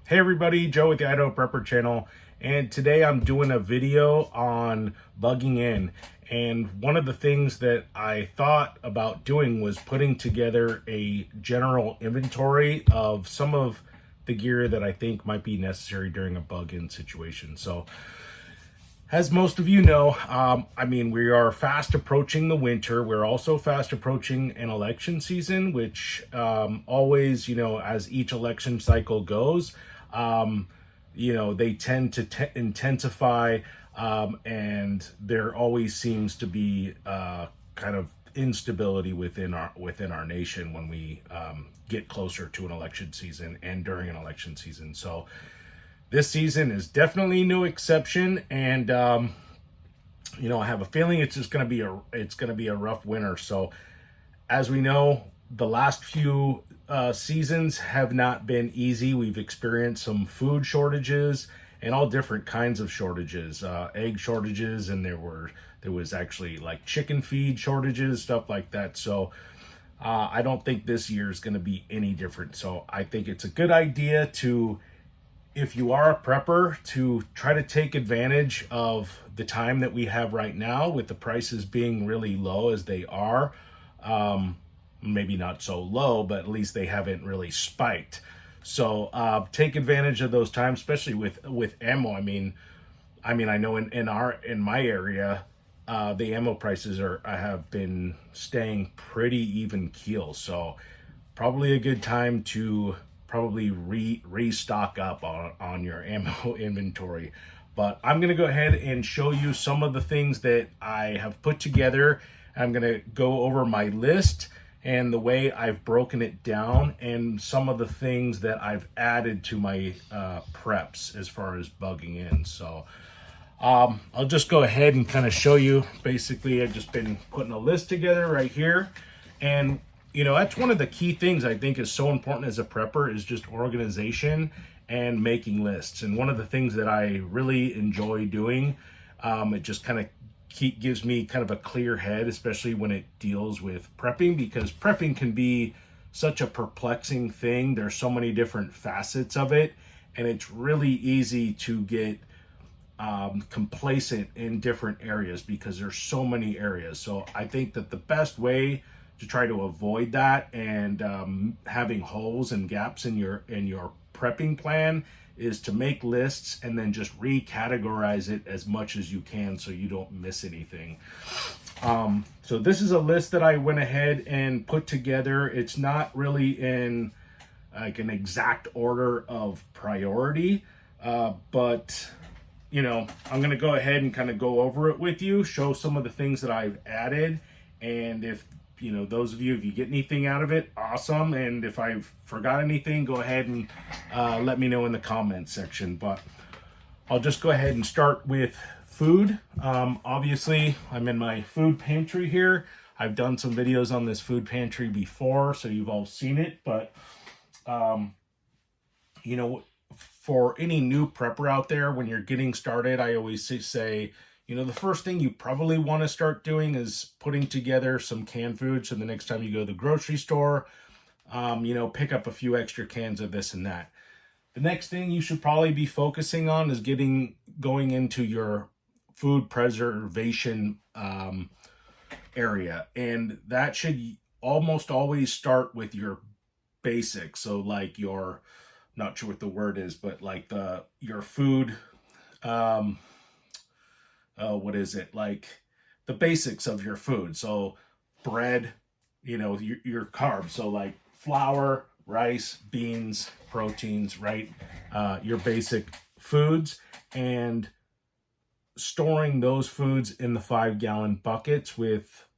Hey everybody, Joe with the Idaho Prepper channel, and today I'm doing a video on bugging in. And one of the things that I thought about doing was putting together a general inventory of some of the gear that I think might be necessary during a bug in situation. So as most of you know, we are fast approaching the winter. We're also fast approaching an election season, which always, as each election cycle goes, they tend to intensify, and there always seems to be kind of instability within our nation when we get closer to an election season and during an election season. So this season is definitely no exception, and I have a feeling it's just going to be a rough winter. So, as we know, the last few seasons have not been easy. We've experienced some food shortages and all different kinds of shortages, egg shortages, and there was actually like chicken feed shortages, stuff like that. So. I don't think this year is going to be any different. So I think it's a good idea to, if you are a prepper, to try to take advantage of the time that we have right now with the prices being really low as they are. Maybe not so low, but at least they haven't really spiked. So take advantage of those times, especially with ammo. I know in my area, the ammo prices have been staying pretty even keel. So probably a good time to probably restock up on your ammo inventory. But I'm going to go ahead and show you some of the things that I have put together. I'm going to go over my list and the way I've broken it down and some of the things that I've added to my preps as far as bugging in. So I'll just go ahead and kind of show you. Basically, I've just been putting a list together right here. And that's one of the key things I think is so important as a prepper, is just organization and making lists. And one of the things that I really enjoy doing, it just kind of gives me kind of a clear head, especially when it deals with prepping, because prepping can be such a perplexing thing. There's so many different facets of it, and it's really easy to get complacent in different areas because there's so many areas. So I think that the best way to try to avoid that and having holes and gaps in your prepping plan is to make lists and then just recategorize it as much as you can so you don't miss anything. So this is a list that I went ahead and put together. It's not really in like an exact order of priority, but I'm going to go ahead and kind of go over it with you, show some of the things that I've added. And if those of you, if you get anything out of it, awesome. And if I've forgot anything, go ahead and let me know in the comments section. But I'll just go ahead and start with food. Obviously, I'm in my food pantry here. I've done some videos on this food pantry before, so you've all seen it. But, for any new prepper out there, when you're getting started, I always say, the first thing you probably want to start doing is putting together some canned food. So the next time you go to the grocery store, pick up a few extra cans of this and that. The next thing you should probably be focusing on is going into your food preservation area. And that should almost always start with your basics. So like not sure what the word is, but like your food, what is it? Like the basics of your food. So bread, your carbs. So like flour, rice, beans, proteins, right? Your basic foods, and storing those foods in the 5-gallon buckets with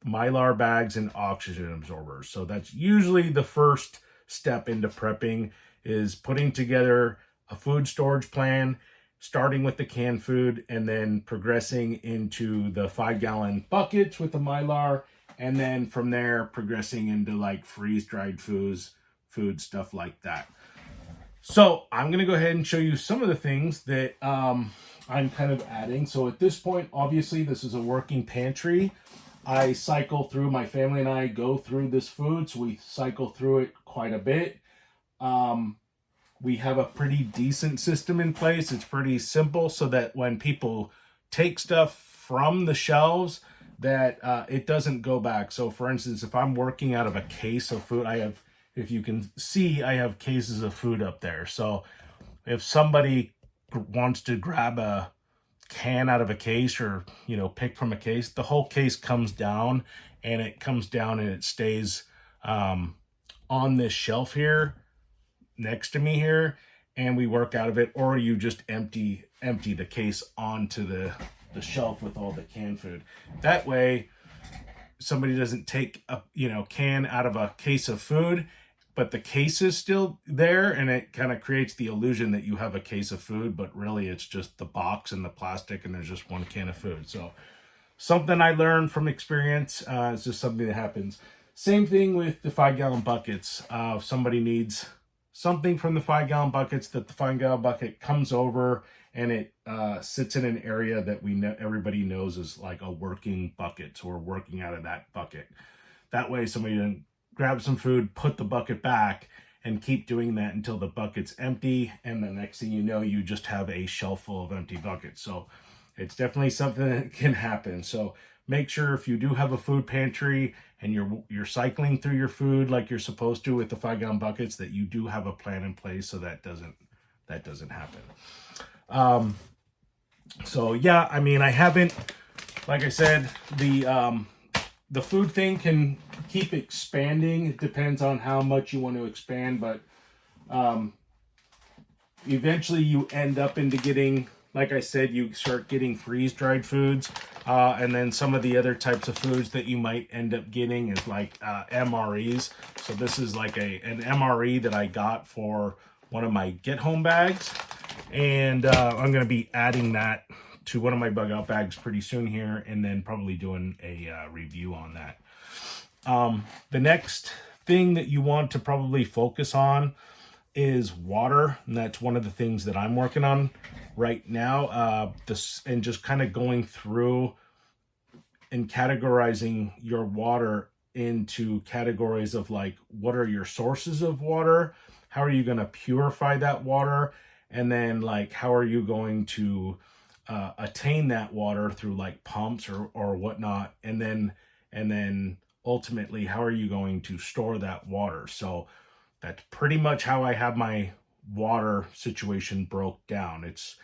Mylar bags and oxygen absorbers. So that's usually the first step into prepping, is putting together a food storage plan, starting with the canned food and then progressing into the 5-gallon buckets with the Mylar, and then from there progressing into like freeze-dried food, stuff like that. So I'm going to go ahead and show you some of the things that I'm kind of adding. So at this point, obviously this is a working pantry. I cycle through, my family and I go through this food, so we cycle through it quite a bit. we have a pretty decent system in place. It's pretty simple, so that when people take stuff from the shelves, that it doesn't go back. So for instance, if I'm working out of a case of food, I have, if you can see, I have cases of food up there. So if somebody wants to grab a can out of a case, or pick from a case, the whole case comes down, and it stays on this shelf here next to me here, and we work out of it. Or you just empty the case onto the shelf with all the canned food. That way somebody doesn't take a can out of a case of food, but the case is still there, and it kind of creates the illusion that you have a case of food, but really it's just the box and the plastic, and there's just one can of food. So something I learned from experience. It's just something that happens. Same thing with the 5-gallon buckets. If somebody needs something from the 5-gallon buckets, that the 5-gallon bucket comes over and it sits in an area that everybody knows is like a working bucket. So we're working out of that bucket. That way somebody can grab some food, put the bucket back, and keep doing that until the bucket's empty. And the next thing you know, you just have a shelf full of empty buckets. So it's definitely something that can happen. So make sure, if you do have a food pantry and you're cycling through your food like you're supposed to with the 5-gallon buckets, that you do have a plan in place so that doesn't happen. So yeah, I mean, I haven't, like I said, the food thing can keep expanding. It depends on how much you want to expand, but eventually you end up into getting, like I said, you start getting freeze-dried foods, and then some of the other types of foods that you might end up getting is like MREs. So this is like an MRE that I got for one of my get-home bags, and I'm going to be adding that to one of my bug out bags pretty soon here, and then probably doing a review on that. The next thing that you want to probably focus on is water, and that's one of the things that I'm working on right now. And just kind of going through and categorizing your water into categories of like, what are your sources of water? How are you going to purify that water? And then like, how are you going to attain that water through like pumps or whatnot? And then ultimately, how are you going to store that water? So that's pretty much how I have my water situation broke down. It's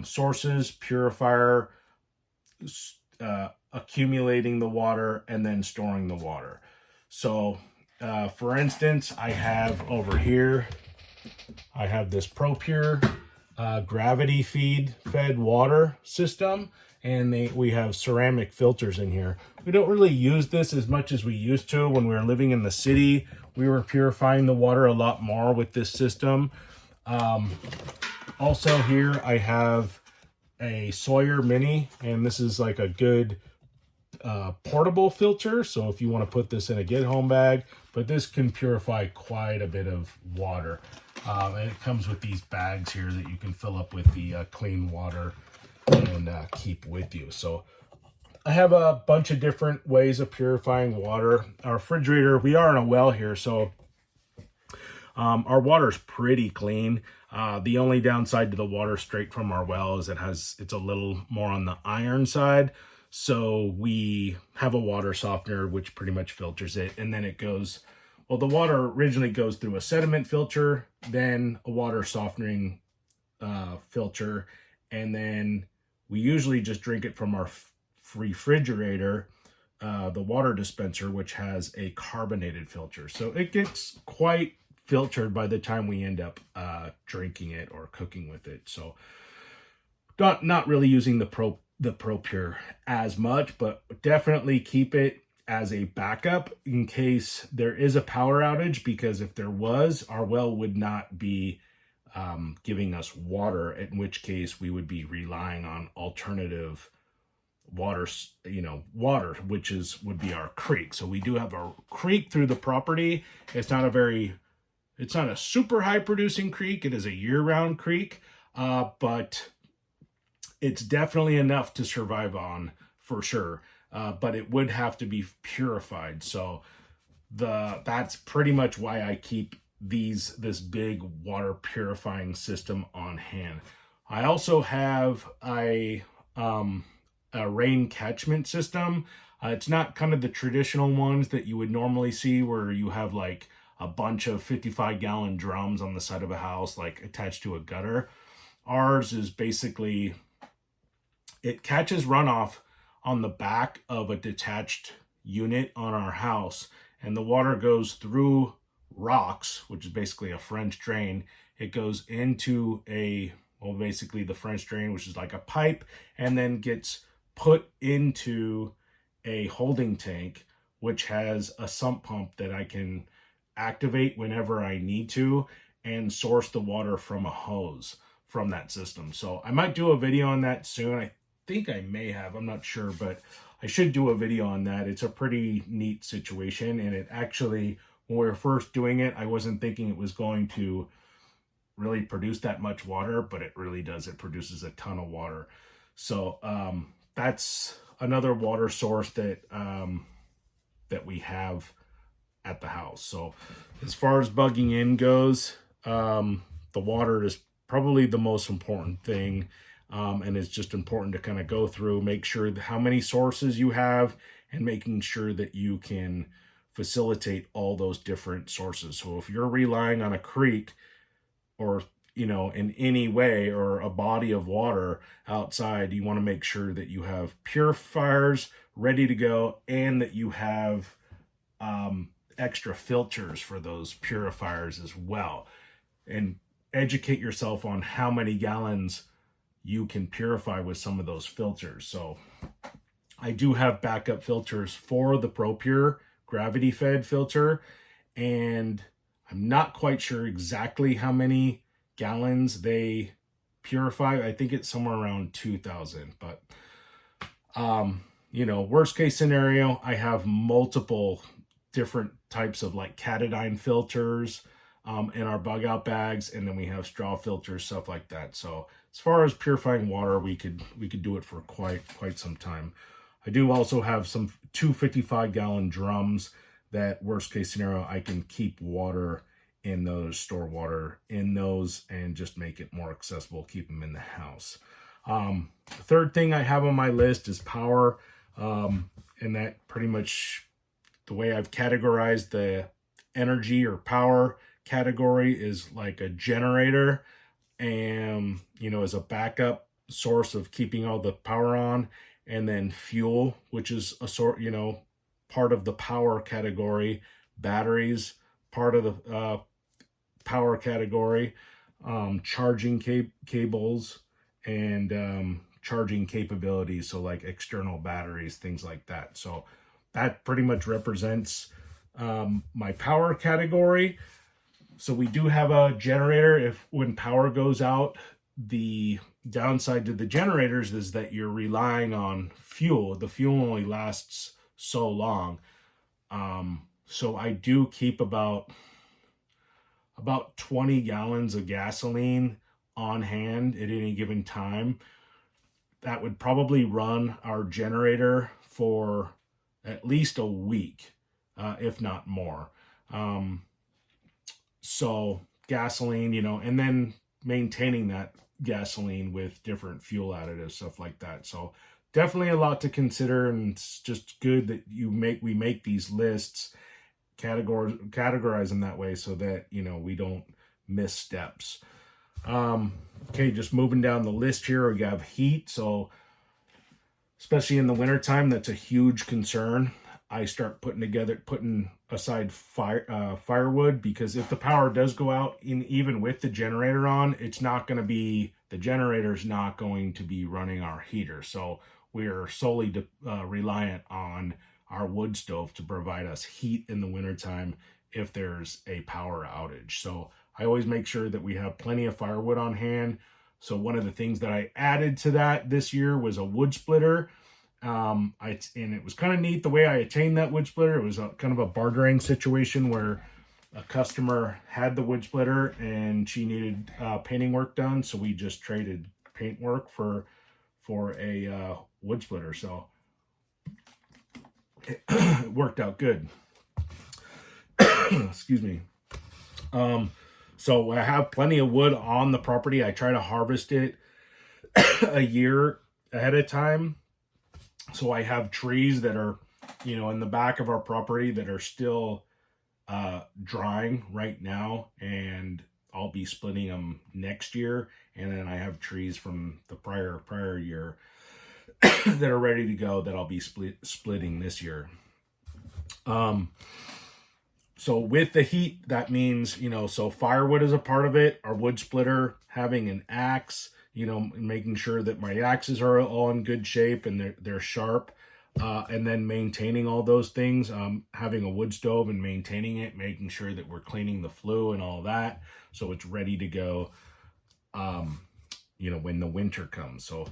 sources, purifier, accumulating the water, and then storing the water. So for instance, I have over here, I have this ProPure gravity fed water system, and we have ceramic filters in here. We don't really use this as much as we used to. When we were living in the city, we were purifying the water a lot more with this system. Also here I have a Sawyer Mini, and this is like a good portable filter. So if you want to put this in a get home bag, but this can purify quite a bit of water. And it comes with these bags here that you can fill up with the clean water and keep with you. So I have a bunch of different ways of purifying water. Our refrigerator, we are in a well here, so our water's pretty clean. The only downside to the water straight from our well is it's a little more on the iron side. So we have a water softener, which pretty much filters it. And then it goes, well, the water originally goes through a sediment filter, then a water softening filter. And then we usually just drink it from our refrigerator, the water dispenser, which has a carbonated filter. So it gets quite filtered by the time we end up drinking it or cooking with it. So not really using the ProPure as much, but definitely keep it as a backup in case there is a power outage, because if there was, our well would not be giving us water, in which case we would be relying on alternative water, which would be our creek. So we do have a creek through the property. It's not a super high producing creek. It is a year-round creek, but it's definitely enough to survive on for sure. But it would have to be purified. So that's pretty much why I keep this big water purifying system on hand. I also have a rain catchment system. It's not kind of the traditional ones that you would normally see where you have like a bunch of 55-gallon drums on the side of a house, like attached to a gutter. Ours is basically, it catches runoff on the back of a detached unit on our house, and the water goes through rocks, which is basically a French drain. It goes into basically the French drain, which is like a pipe, and then gets put into a holding tank, which has a sump pump that I can activate whenever I need to and source the water from a hose from that system. So I might do a video on that soon. I think I may have, I'm not sure, but I should do a video on that. It's a pretty neat situation, and it actually, when we were first doing it, I wasn't thinking it was going to really produce that much water, but it really does. It produces a ton of water. So that's another water source that that we have at the house. So as far as bugging in goes, the water is probably the most important thing. And it's just important to kind of go through, make sure how many sources you have, and making sure that you can facilitate all those different sources. So if you're relying on a creek or, in any way, or a body of water outside, you want to make sure that you have purifiers ready to go, and that you have extra filters for those purifiers as well. And educate yourself on how many gallons you can purify with some of those filters. So I do have backup filters for the ProPure gravity fed filter, and I'm not quite sure exactly how many gallons they purify. I think it's somewhere around 2,000, but worst case scenario, I have multiple different types of like Catadine filters in our bug out bags, and then we have straw filters, stuff like that. So as far as purifying water, we could do it for quite some time. I do also have some 255-gallon drums that, worst case scenario, I can keep water in those, store water in those, and just make it more accessible, keep them in the house. The third thing I have on my list is power, and that pretty much, the way I've categorized the energy or power category is like a generator, and as a backup source of keeping all the power on, and then fuel, which is a sort, part of the power category, batteries, part of the power category, charging cables, and charging capabilities, so like external batteries, things like that. So that pretty much represents my power category. So we do have a generator. If when power goes out, the downside to the generators is that you're relying on fuel. The fuel only lasts so long. So I do keep about 20 gallons of gasoline on hand at any given time. That would probably run our generator for at least a week, if not more. So gasoline, and then maintaining that gasoline with different fuel additives, stuff like that. So definitely a lot to consider, and it's just good that we make these lists, categorize them that way, so that we don't miss steps. Okay, just moving down the list here, we have heat. So especially in the wintertime, that's a huge concern. I start putting aside firewood, because if the power does go out, even with the generator on, the generator's not going to be running our heater. So we are solely reliant on our wood stove to provide us heat in the wintertime if there's a power outage. So I always make sure that we have plenty of firewood on hand. So one of the things that I added to that this year was a wood splitter. And it was kind of neat the way I attained that wood splitter. It was kind of a bartering situation where a customer had the wood splitter and she needed painting work done, so we just traded paint work for a wood splitter. So it worked out good. Excuse me. So I have plenty of wood on the property. I try to harvest it a year ahead of time. So I have trees that are, in the back of our property that are still drying right now, and I'll be splitting them next year. And then I have trees from the prior year that are ready to go that I'll be splitting this year. So with the heat, that means, so firewood is a part of it, our wood splitter, having an axe, making sure that my axes are all in good shape and they're sharp, and then maintaining all those things, having a wood stove and maintaining it, making sure that we're cleaning the flue and all that, so it's ready to go, when the winter comes. So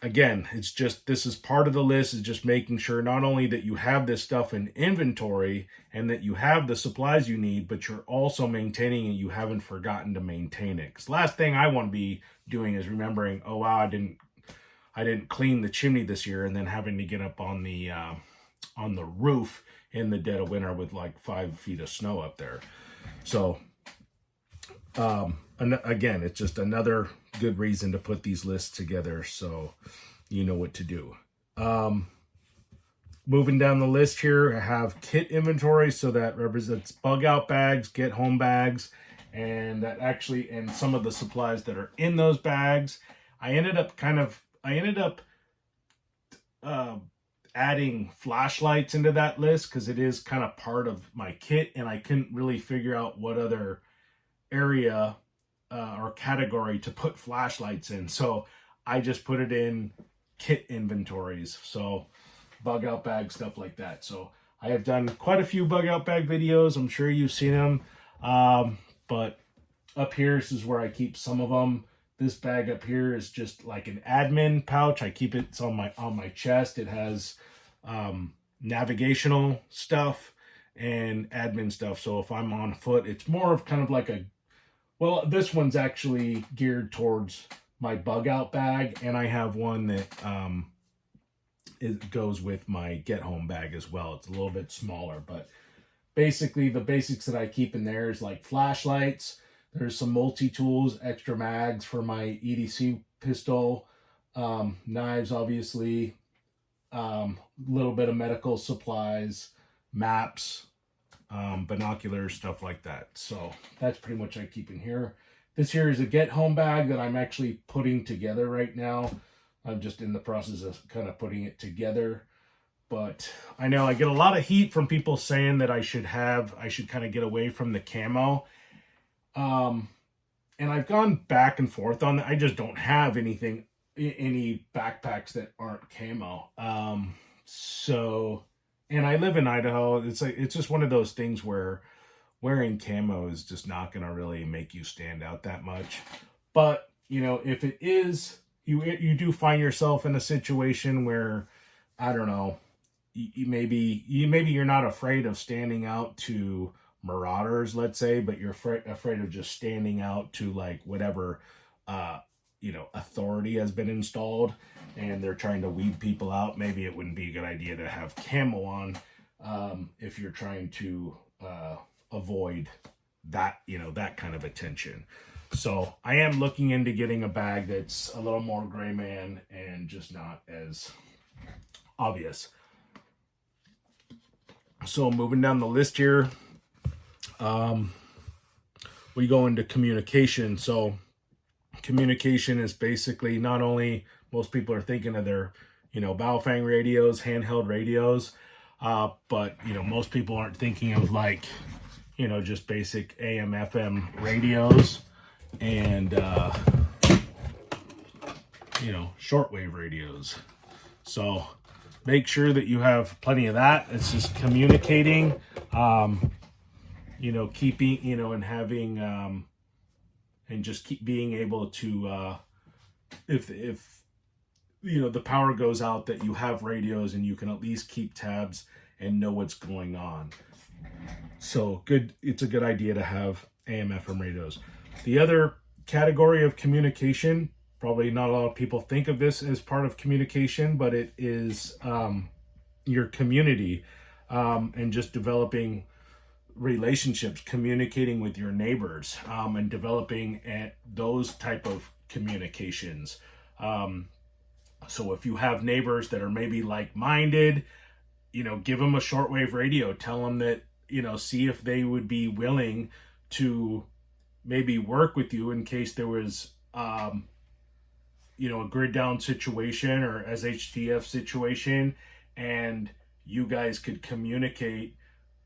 again, this is part of the list, is just making sure not only that you have this stuff in inventory and that you have the supplies you need, but you're also maintaining it. You haven't forgotten to maintain it. Because last thing I want to be doing is remembering, oh wow, I didn't clean the chimney this year, and then having to get up on the roof in the dead of winter with like 5 feet of snow up there. So again, it's just another good reason to put these lists together so you know what to do. Moving down the list here, I have kit inventory. So that represents bug out bags, get home bags, and some of the supplies that are in those bags. I ended up adding flashlights into that list because it is kind of part of my kit, and I couldn't really figure out what other area or category to put flashlights in. So I just put it in kit inventories. So bug out bag, stuff like that. So I have done quite a few bug out bag videos. I'm sure you've seen them. But up here, this is where I keep some of them. This bag up here is just like an admin pouch. I keep it on my chest. It has navigational stuff and admin stuff. So if I'm on foot, it's more of kind of like this one's actually geared towards my bug out bag, and I have one that it goes with my get home bag as well. It's a little bit smaller, but basically the basics that I keep in there is like flashlights. There's some multi-tools, extra mags for my EDC pistol, knives, obviously, little bit of medical supplies, maps, binoculars, stuff like that. So that's pretty much I keep in here. This here is a get home bag that I'm actually putting together right now. I'm just in the process of kind of putting it together. But I know I get a lot of heat from people saying that I should kind of get away from the camo. And I've gone back and forth on that. I just don't have any backpacks that aren't camo. And I live in Idaho. It's just one of those things where wearing camo is just not going to really make you stand out that much. But, if it is, you do find yourself in a situation where, I don't know, maybe you're not afraid of standing out to marauders, let's say, but you're afraid of just standing out to like whatever, authority has been installed and they're trying to weed people out. Maybe it wouldn't be a good idea to have camo on if you're trying to avoid that, that kind of attention. So I am looking into getting a bag that's a little more gray man and just not as obvious. So moving down the list here, we go into communication. So communication is basically not only most people are thinking of their, Baofeng radios, handheld radios, but, most people aren't thinking of like, just basic AM, FM radios and, shortwave radios. So make sure that you have plenty of that. It's just communicating, keeping, and having, and just keep being able to, if the power goes out, that you have radios and you can at least keep tabs and know what's going on. So it's a good idea to have AM, FM radios. The other category of communication, probably not a lot of people think of this as part of communication, but it is your community, and just developing relationships, communicating with your neighbors, and developing those type of communications. So if you have neighbors that are maybe like-minded, give them a shortwave radio. Tell them that, see if they would be willing to maybe work with you in case there was, a grid down situation or SHTF situation, and you guys could communicate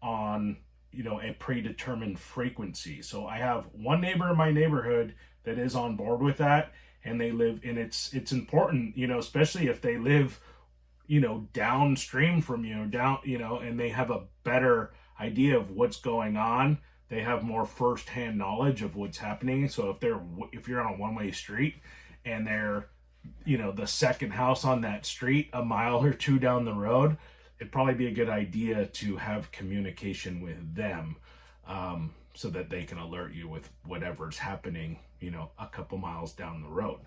on, a predetermined frequency. So I have one neighbor in my neighborhood that is on board with that, and they live, and it's important, especially if they live, downstream from you, and they have a better idea of what's going on. They have more firsthand knowledge of what's happening. So if you're on a one-way street and they're, the second house on that street a mile or two down the road, it'd probably be a good idea to have communication with them, so that they can alert you with whatever's happening, a couple miles down the road.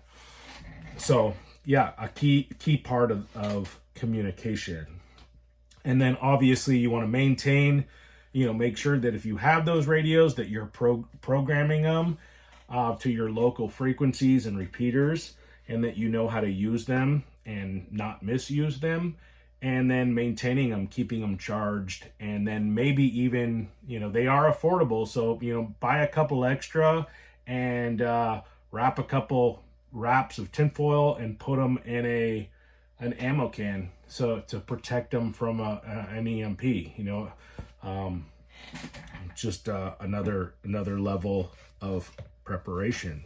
So yeah, a key part of communication. And then obviously you want to maintain, make sure that if you have those radios that you're programming them to your local frequencies and repeaters, and that you know how to use them and not misuse them. And then maintaining them, keeping them charged, and then maybe even, they are affordable. So, buy a couple extra and wrap a couple wraps of tinfoil and put them in an ammo can, so to protect them from an EMP. Just another level of preparation.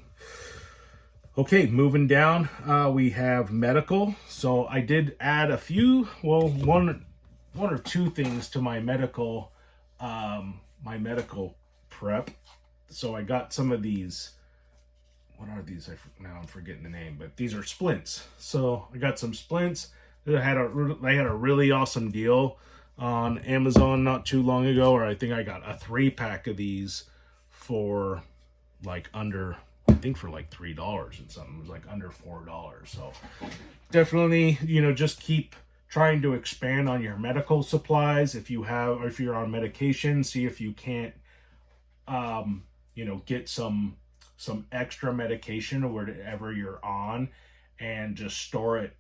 Okay, moving down, we have medical. So I did add a few, one or two things to my medical prep. So I got some of these. What are these? Now I'm forgetting the name, but these are splints. So I got some splints. They had a really awesome deal on Amazon not too long ago, or I think I got a 3-pack of these for like under, I think for like $3 and something. It was like under $4. So definitely, just keep trying to expand on your medical supplies. If you're on medication, see if you can't, get some extra medication or whatever you're on, and just store it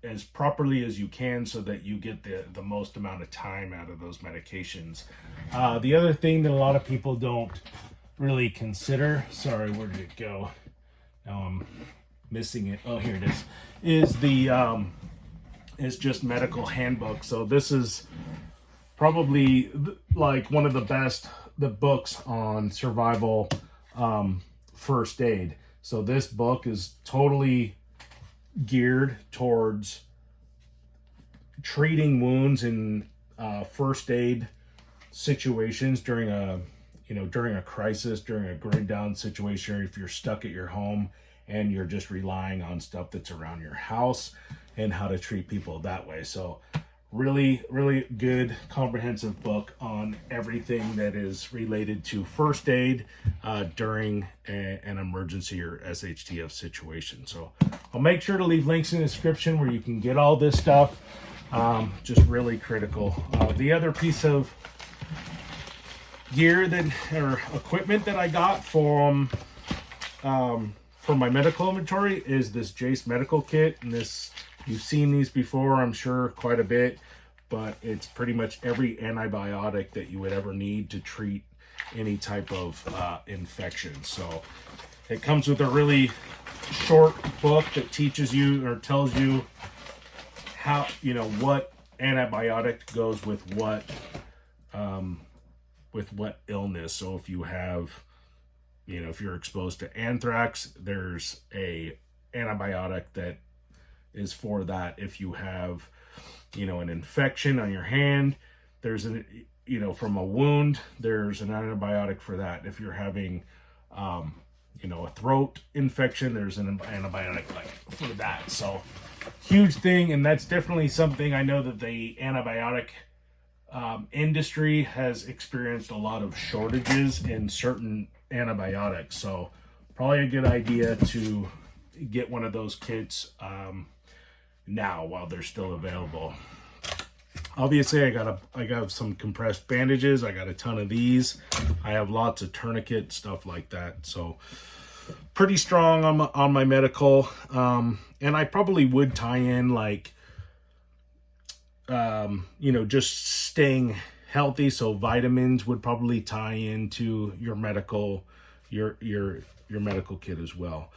as properly as you can so that you get the most amount of time out of those medications. The other thing that a lot of people don't really consider, sorry, where did it go? Now I'm missing it. Oh, here it is is just medical handbook. So this is probably like one of the books on survival, first aid. So this book is totally geared towards treating wounds in first aid situations during a crisis, during a grid down situation, or if you're stuck at your home and you're just relying on stuff that's around your house, and how to treat people that way. So really, really good comprehensive book on everything that is related to first aid during an emergency or SHTF situation. So I'll make sure to leave links in the description where you can get all this stuff. Just really critical. The other piece of gear or equipment that I got from my medical inventory is this Jace medical kit. And this, you've seen these before, I'm sure, quite a bit, but it's pretty much every antibiotic that you would ever need to treat any type of infection. So it comes with a really short book that teaches you or tells you how, what antibiotic goes with what illness. So if you have, if you're exposed to anthrax, there's a antibiotic that is for that. If you have, an infection on your hand, there's from a wound, there's an antibiotic for that. If you're having, a throat infection, there's an antibiotic for that. So huge thing. And that's definitely something I know that the antibiotic industry has experienced a lot of shortages in certain antibiotics. So probably a good idea to get one of those kits now while they're still available. Obviously, I got some compressed bandages. I got a ton of these. I have lots of tourniquet stuff like that. So pretty strong on my medical. And I probably would tie in like, you know, just staying healthy. So vitamins would probably tie into your medical, your medical kit as well.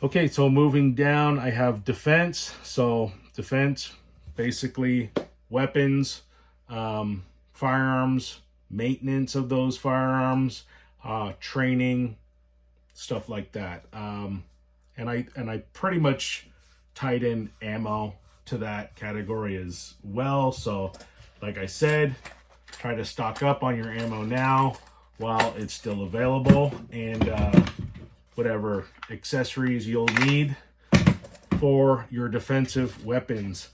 Okay, so moving down, I have defense. So defense, basically weapons, firearms, maintenance of those firearms, training, stuff like that. And I pretty much tied in ammo to that category as well. So like I said, try to stock up on your ammo now while it's still available, and whatever accessories you'll need for your defensive weapons.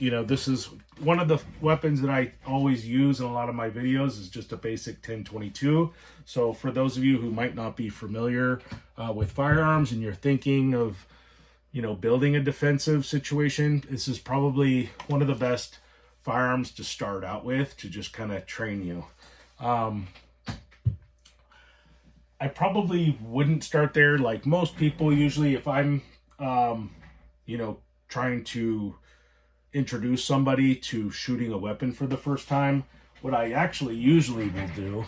You know, this is one of the weapons that I always use in a lot of my videos is just a basic 1022. So for those of you who might not be familiar with firearms and you're thinking of, you know, building a defensive situation, this is probably one of the best firearms to start out with to just kind of train you. I probably wouldn't start there like most people. Usually if I'm, you know, trying to introduce somebody to shooting a weapon for the first time, what I actually usually will do,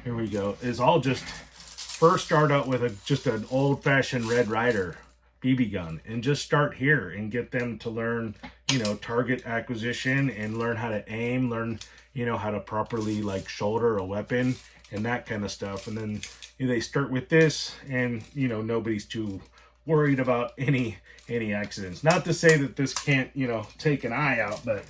here we go, is I'll just first start out with just an old-fashioned Red Ryder BB gun and just start here and get them to learn, you know, target acquisition and learn how to aim, learn, you know, how to properly like shoulder a weapon and that kind of stuff. And then, you know, they start with this, and you know, nobody's too worried about any accidents. Not to say that this can't, you know, take an eye out, but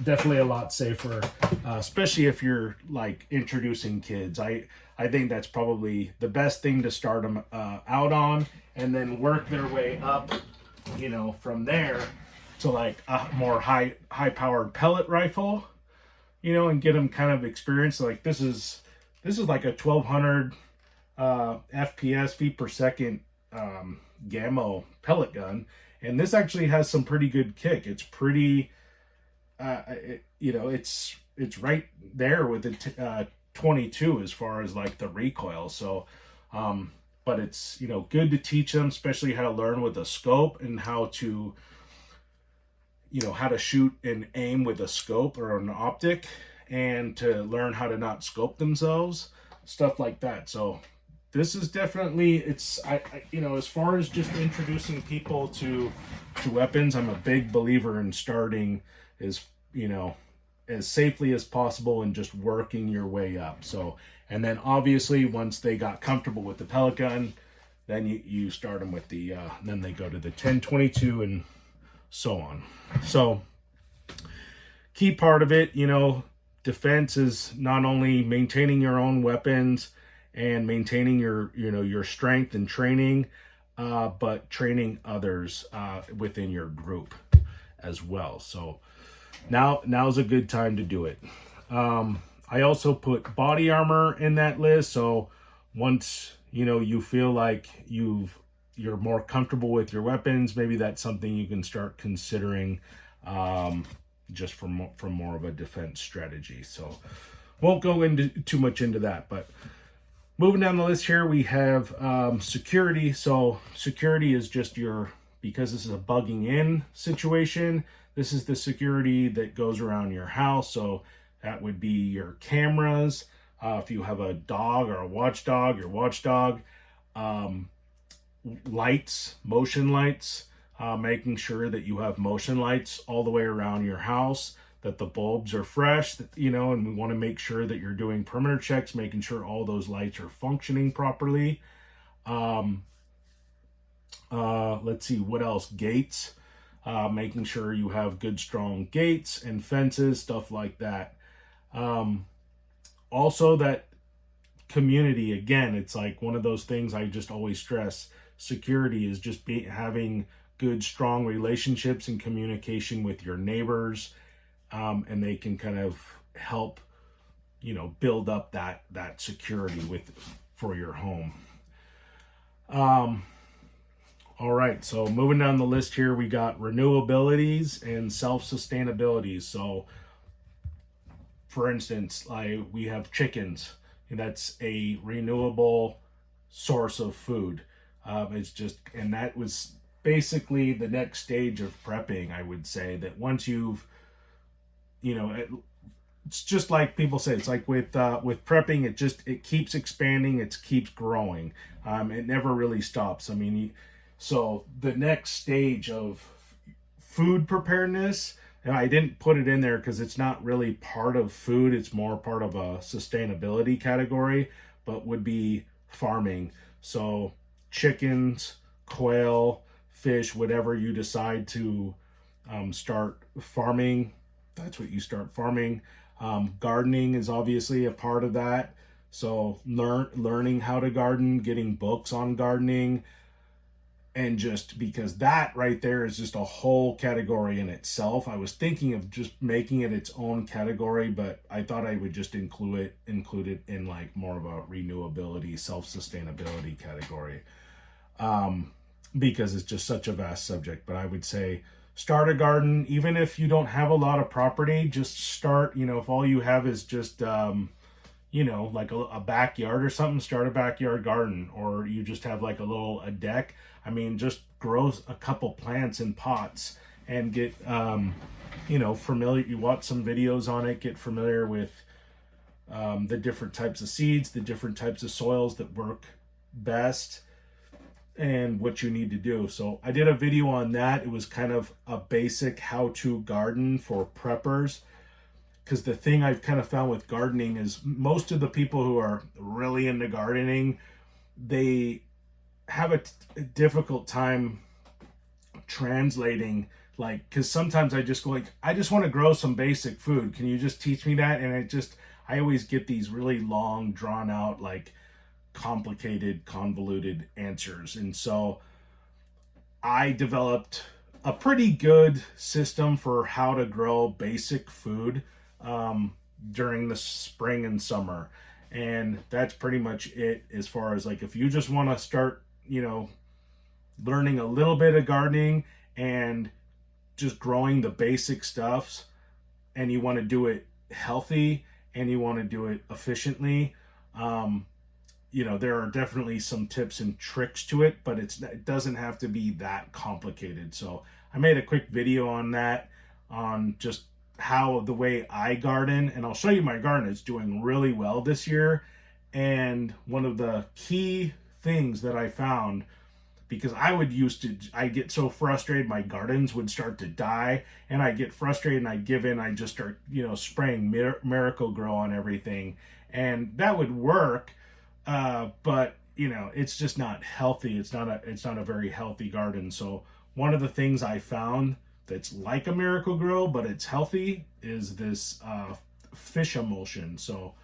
definitely a lot safer, especially if you're like introducing kids. I think that's probably the best thing to start them out on, and then work their way up, you know, from there to like a more high powered pellet rifle, you know, and get them kind of experience. Like this is like a 1200 FPS feet per second Gammo pellet gun, and this actually has some pretty good kick. It's pretty you know, it's right there with the 22 as far as like the recoil. So but it's, you know, good to teach them, especially how to learn with a scope and how to, you know, how to shoot and aim with a scope or an optic, and to learn how to not scope themselves, stuff like that. So this is definitely, it's, I you know, as far as just introducing people to weapons, I'm a big believer in starting as, you know, as safely as possible and just working your way up. So, and then obviously once they got comfortable with the pellet gun, then you start them with the, then they go to the 1022 and so on. So key part of it, you know, defense is not only maintaining your own weapons and maintaining your, you know, your strength and training, but training others within your group as well. So now's a good time to do it. I also put body armor in that list. So once, you know, you feel like you're more comfortable with your weapons, maybe that's something you can start considering, just from more of a defense strategy. So won't go into too much into that, but moving down the list here, we have security. So security is just because this is a bugging in situation, this is the security that goes around your house. So that would be your cameras. If you have a dog or a watchdog, your watchdog, lights, motion lights, making sure that you have motion lights all the way around your house, that the bulbs are fresh, you know, and we want to make sure that you're doing perimeter checks, making sure all those lights are functioning properly. Let's see, what else? Gates, making sure you have good, strong gates and fences, stuff like that. Also that community, again, it's like one of those things I just always stress. Security is just having good, strong relationships and communication with your neighbors, and they can kind of help, you know, build up that security for your home. All right, so moving down the list here, we got renewabilities and self-sustainability. So for instance, like we have chickens, and that's a renewable source of food. It's just, and that was basically the next stage of prepping. I would say that once you've, it's just like people say. It's like with prepping, it keeps expanding, it keeps growing. It never really stops. I mean, so the next stage of food preparedness, and I didn't put it in there because it's not really part of food, it's more part of a sustainability category, but would be farming. So chickens, quail, fish, whatever you decide to start farming, that's what you start farming. Gardening is obviously a part of that. So learning how to garden, getting books on gardening, and just because that right there is just a whole category in itself. I was thinking of just making it its own category, but I thought I would just include it in like more of a renewability, self-sustainability category, because it's just such a vast subject. But I would say start a garden, even if you don't have a lot of property. Just start. If all you have is just like a backyard or something, start a backyard garden, or you just have like a deck. I mean, just grow a couple plants in pots and get, familiar. You watch some videos on it, get familiar with the different types of seeds, the different types of soils that work best, and what you need to do. So I did a video on that. It was kind of a basic how-to garden for preppers. Because the thing I've kind of found with gardening is most of the people who are really into gardening, they have a difficult time translating, like, because sometimes I just go like, I just want to grow some basic food. Can you just teach me that? And I always get these really long, drawn out, like complicated, convoluted answers. And so I developed a pretty good system for how to grow basic food during the spring and summer. And that's pretty much it as far as like, if you just want to start, learning a little bit of gardening and just growing the basic stuffs, and you want to do it healthy and you want to do it efficiently, there are definitely some tips and tricks to it, but it doesn't have to be that complicated. So I made a quick video on that, on just how the way I garden, and I'll show you my garden is doing really well this year. And one of the key things that I found, because I get so frustrated, my gardens would start to die, and I get frustrated and I give in, I just start, spraying Miracle-Gro on everything, and that would work, but it's just not healthy. It's not a very healthy garden. So one of the things I found that's like a Miracle-Gro, but it's healthy, is this fish emulsion. So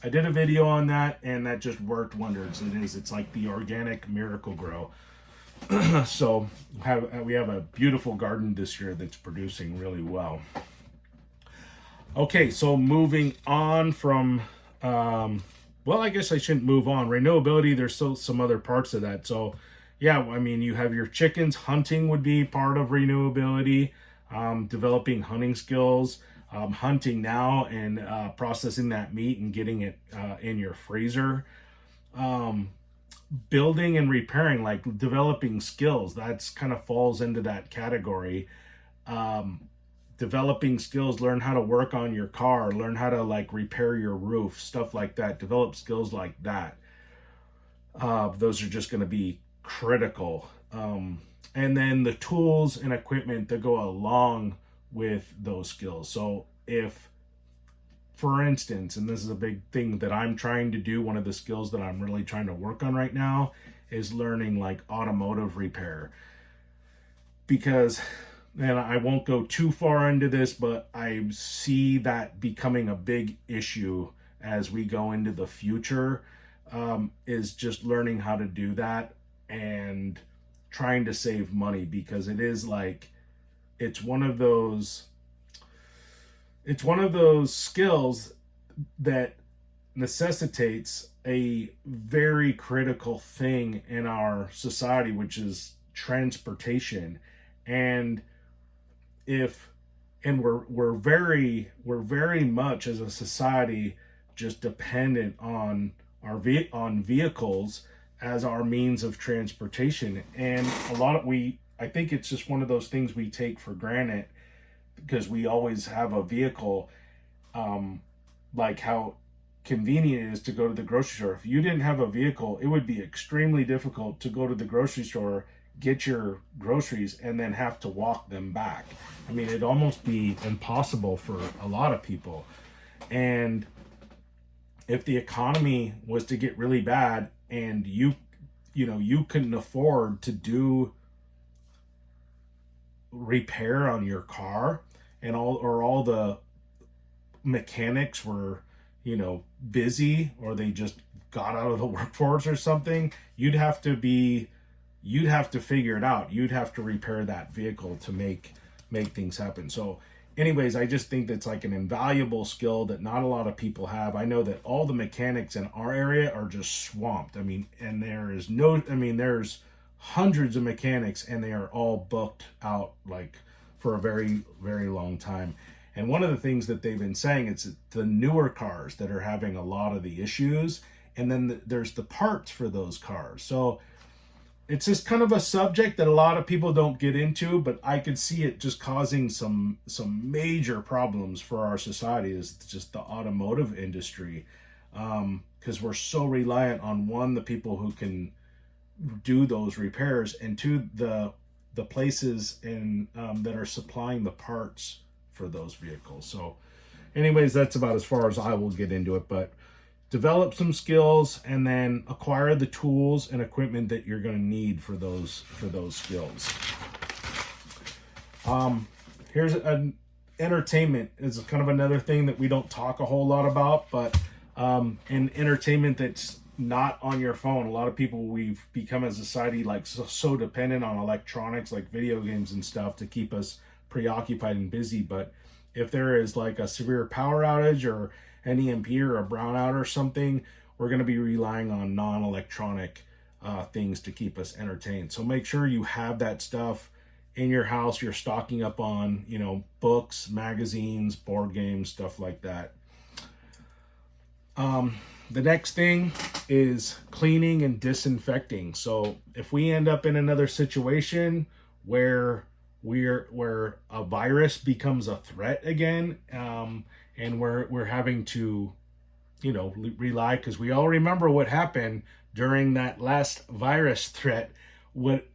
I did a video on that, and that just worked wonders. It's like the organic Miracle-Gro. So we have a beautiful garden this year that's producing really well. Okay, so moving on from, well, I guess I shouldn't move on. Renewability, there's still some other parts of that. So yeah, I mean, you have your chickens. Hunting would be part of renewability. Developing hunting skills, hunting now, and processing that meat and getting it in your freezer. Building and repairing, like developing skills, that's kind of falls into that category. Developing skills, learn how to work on your car, learn how to like repair your roof, stuff like that. Develop skills like that. Those are just going to be critical. And then the tools and equipment that go along with those skills. So if, for instance, and this is a big thing that I'm trying to do, one of the skills that I'm really trying to work on right now is learning like automotive repair. Because, and I won't go too far into this, but I see that becoming a big issue as we go into the future, is just learning how to do that and trying to save money, because it is like, it's one of those skills that necessitates a very critical thing in our society, which is transportation. And we're very much as a society just dependent on on vehicles as our means of transportation. And I think it's just one of those things we take for granted because we always have a vehicle. Like how convenient it is to go to the grocery store. If you didn't have a vehicle, it would be extremely difficult to go to the grocery store, get your groceries, and then have to walk them back. I mean, it'd almost be impossible for a lot of people. And if the economy was to get really bad and you couldn't afford to do repair on your car, and all the mechanics were busy, or they just got out of the workforce or something, you'd have to figure it out. You'd have to repair that vehicle to make things happen. So anyways, I just think that's like an invaluable skill that not a lot of people have. I know that all the mechanics in our area are just swamped. I mean, and there's hundreds of mechanics, and they are all booked out like for a very, very long time. And one of the things that they've been saying is the newer cars that are having a lot of the issues, and then there's the parts for those cars. So it's just kind of a subject that a lot of people don't get into, but I could see it just causing some major problems for our society, is just the automotive industry, because we're so reliant on, one, the people who can do those repairs, and two, the places that are supplying the parts for those vehicles. So anyways, that's about as far as I will get into it. But develop some skills, and then acquire the tools and equipment that you're going to need for those skills. Here's an entertainment is kind of another thing that we don't talk a whole lot about, but in entertainment that's not on your phone. A lot of people, we've become as a society like so dependent on electronics like video games and stuff to keep us preoccupied and busy. But if there is like a severe power outage or an EMP or a brownout or something, we're going to be relying on non-electronic things to keep us entertained. So make sure you have that stuff in your house. You're stocking up on, books, magazines, board games, stuff like that. The next thing is cleaning and disinfecting. So if we end up in another situation where a virus becomes a threat again, and we're having to, rely, because we all remember what happened during that last virus threat. What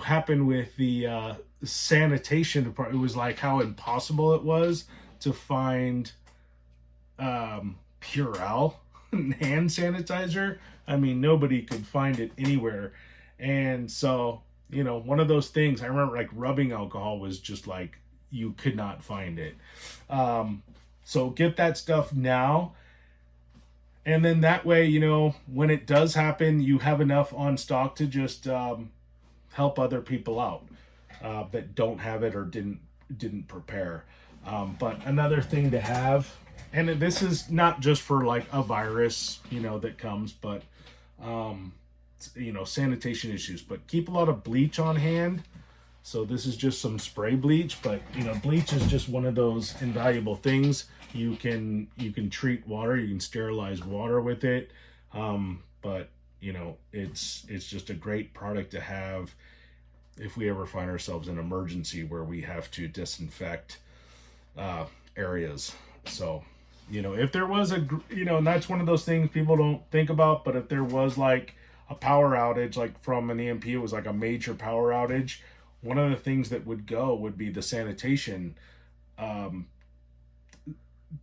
happened with the sanitation department? It was like how impossible it was to find Purell hand sanitizer. I mean, nobody could find it anywhere. And so, one of those things, I remember like rubbing alcohol was just like, you could not find it. So get that stuff now. And then that way, when it does happen, you have enough on stock to just help other people out that don't have it or didn't prepare. But another thing to have, and this is not just for like a virus, that comes, but sanitation issues, but keep a lot of bleach on hand. So this is just some spray bleach, but bleach is just one of those invaluable things. You can treat water, you can sterilize water with it, but it's just a great product to have if we ever find ourselves in an emergency where we have to disinfect areas. So if there was and that's one of those things people don't think about, but if there was like a power outage, like from an EMP, it was like a major power outage, one of the things that would be the sanitation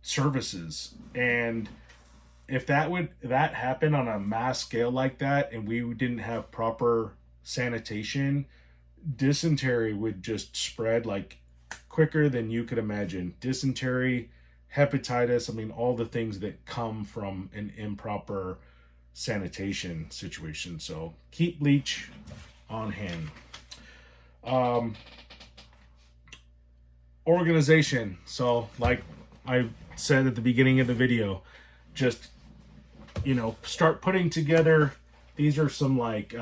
services. And if that happened on a mass scale like that, and we didn't have proper sanitation, dysentery would just spread like quicker than you could imagine. Dysentery, hepatitis, I mean, all the things that come from an improper sanitation situation. So keep bleach on hand. Organization. So like I said at the beginning of the video, just start putting together, these are some like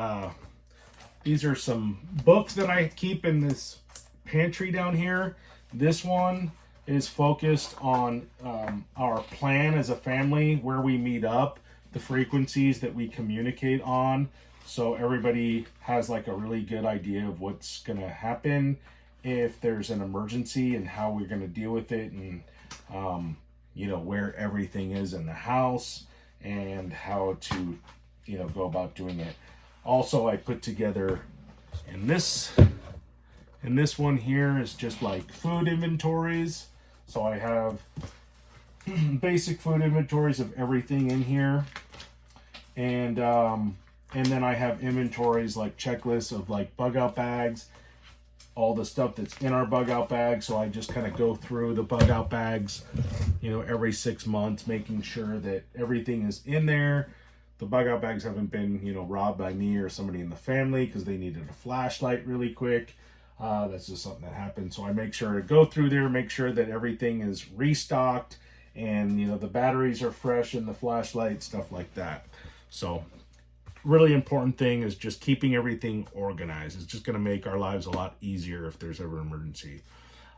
These are some books that I keep in this pantry down here. This one is focused on our plan as a family, where we meet up, the frequencies that we communicate on, so everybody has like a really good idea of what's going to happen if there's an emergency and how we're going to deal with it, and you know, where everything is in the house and how to, you know, go about doing it. Also, I put together in this one here is just like food inventories. So I have basic food inventories of everything in here, and then I have inventories like checklists of like bug out bags, all the stuff that's in our bug out bag. So I just kind of go through the bug out bags, you know, every 6 months, making sure that everything is in there. The bug out bags haven't been, you know, robbed by me or somebody in the family because they needed a flashlight really quick. That's just something that happened. So I make sure to go through there, make sure that everything is restocked, and, you know, the batteries are fresh in the flashlight, stuff like that. So really important thing is just keeping everything organized. It's just going to make our lives a lot easier if there's ever an emergency.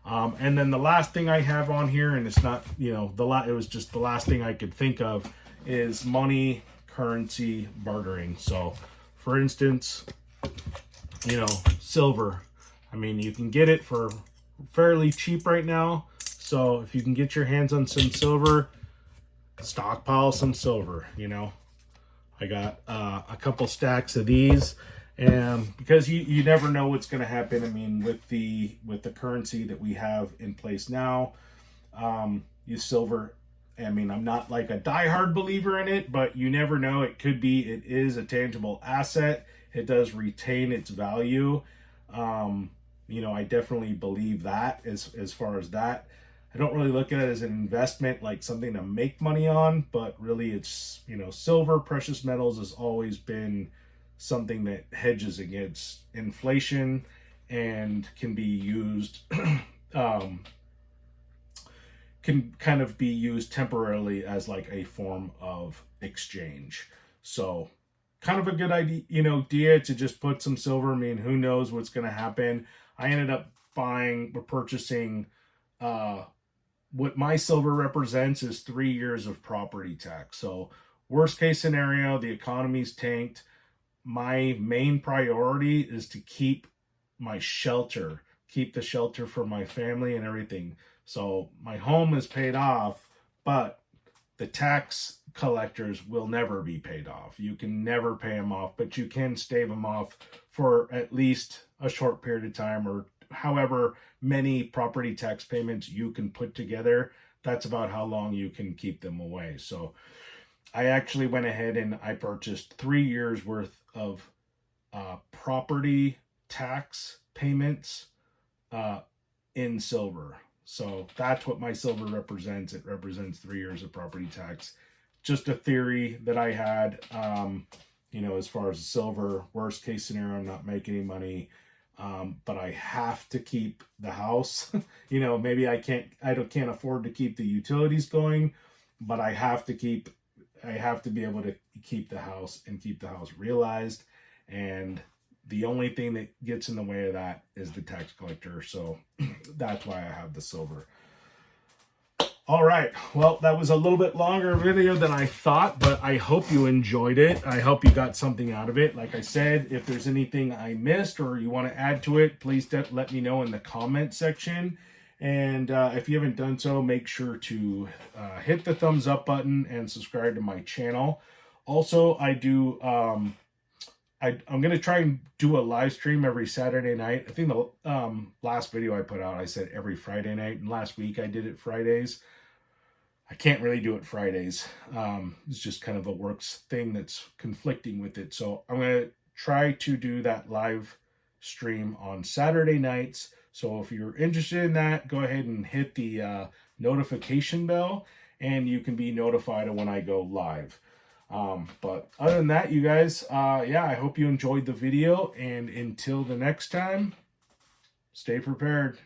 And then the last thing I have on here, and it's not, you know, it was just the last thing I could think of, is money, currency, bartering. So for instance, you know, silver. I mean, you can get it for fairly cheap right now. So if you can get your hands on some silver, stockpile some silver, you know. I got a couple stacks of these, and because you never know what's going to happen. I mean, with the currency that we have in place now, use silver. I mean, I'm not like a diehard believer in it, but you never know. It is a tangible asset. It does retain its value. You know, I definitely believe that as far as that. I don't really look at it as an investment, like something to make money on, but really it's, you know, silver, precious metals has always been something that hedges against inflation and can be used, can kind of be used temporarily as like a form of exchange. So kind of a good idea to just put some silver. I mean, who knows what's going to happen. I ended up purchasing, what my silver represents is 3 years of property tax. So worst case scenario, the economy's tanked. My main priority is to keep my shelter, keep the shelter for my family and everything. So my home is paid off, but the tax collectors will never be paid off. You can never pay them off, but you can stave them off for at least a short period of time, or however many property tax payments you can put together. That's about how long you can keep them away. So I actually went ahead and I purchased 3 years worth of property tax payments in silver. So that's what my silver represents. It represents 3 years of property tax. Just a theory that I had, you know, as far as silver, worst case scenario, I'm not making any money. But I have to keep the house. You know, maybe I can't afford to keep the utilities going, but I have to be able to keep the house and keep the house realized. And the only thing that gets in the way of that is the tax collector. So that's why I have the silver. All right. Well, that was a little bit longer video than I thought, but I hope you enjoyed it. I hope you got something out of it. Like I said, if there's anything I missed or you want to add to it, please let me know in the comment section. And if you haven't done so, make sure to hit the thumbs up button and subscribe to my channel. Also, I'm going to try and do a live stream every Saturday night. I think the last video I put out, I said every Friday night. And last week I did it Fridays. I can't really do it Fridays. It's just kind of a works thing that's conflicting with it. So I'm going to try to do that live stream on Saturday nights. So if you're interested in that, go ahead and hit the notification bell and you can be notified of when I go live. But other than that, you guys, yeah, I hope you enjoyed the video, and until the next time, stay prepared.